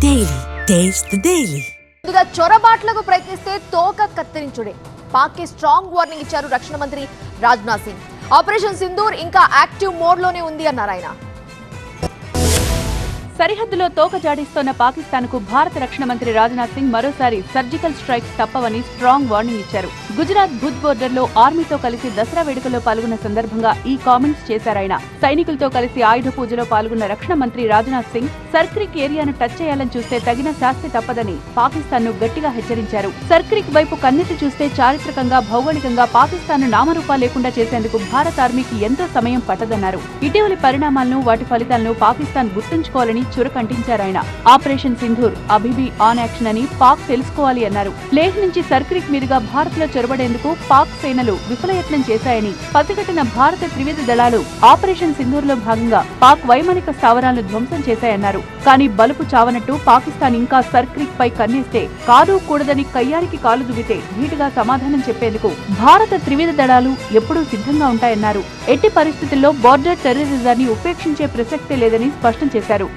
Daily taste the daily. ముందుగా చొరబాట్లకు ప్రయత్నిస్తే తోక కత్తిరించుడే. పాక్ కి స్ట్రాంగ్ వార్నింగ్ ఇచ్చారు రక్షణ మంత్రి రాజ్నాథ్ సింగ్. ఆపరేషన్ సింధూర్ ఇంకా యాక్టివ్ మోడ్ లోనే ఉంది అన్నారు ఆయన. సరిహద్దులో తోక జాడిస్తోన్న పాకిస్తాన్ కు భారత రక్షణ మంత్రి రాజ్నాథ్ సింగ్ మరోసారి సర్జికల్ స్ట్రైక్స్ తప్పవని స్ట్రాంగ్ వార్నింగ్ ఇచ్చారు. గుజరాత్ భుజ్ బోర్డర్ లో ఆర్మీతో కలిసి దసరా వేడుకల్లో పాల్గొన్న సందర్భంగా ఈ కామెంట్స్ చేశారాయన. సైనికులతో కలిసి ఆయుధ పూజలో పాల్గొన్న రక్షణ మంత్రి రాజ్నాథ్ సింగ్ సర్క్రిక్ ఏరియాను టచ్ చేయాలని చూస్తే తగిన శాస్తి తప్పదని పాకిస్తాన్ ను గట్టిగా హెచ్చరించారు. సర్క్రిక్ వైపు కన్నెత్తి చూస్తే చారిత్రకంగా భౌగోళికంగా పాకిస్తాన్ ను నామరూపా లేకుండా చేసేందుకు భారత ఆర్మీకి ఎంతో సమయం పట్టదన్నారు. ఇటీవలి పరిణామాలను వాటి ఫలితాలను పాకిస్తాన్ గుర్తుంచుకోవాలని చురకంటించారాయన. ఆపరేషన్ సింధూర్ అభిబి ఆన్ యాక్షన్ అని పాక్ తెలుసుకోవాలి అన్నారు. లేహ్ నుంచి సర్క్రిక్ మీదుగా భారత్ లో చొరబడేందుకు పాక్ సేనలు విఫలయత్నం చేశాయని పసిగట్టిన భారత త్రివిధ దళాలు ఆపరేషన్ సింధూర్ లో భాగంగా పాక్ వైమానిక స్థావరాలను ధ్వంసం చేశాయన్నారు. కానీ బలుపు చావనట్టు పాకిస్తాన్ ఇంకా సర్క్రిక్ పై కన్నేస్తే కాదు కూడదని కయ్యానికి కాలు దువ్వితే ధీటుగా సమాధానం చెప్పేందుకు భారత త్రివిధ దళాలు ఎప్పుడూ సిద్ధంగా ఉంటాయన్నారు. ఎట్టి పరిస్థితుల్లో బోర్డర్ టెర్రరిజాన్ని ఉపేక్షించే ప్రసక్తే లేదని స్పష్టం చేశారు.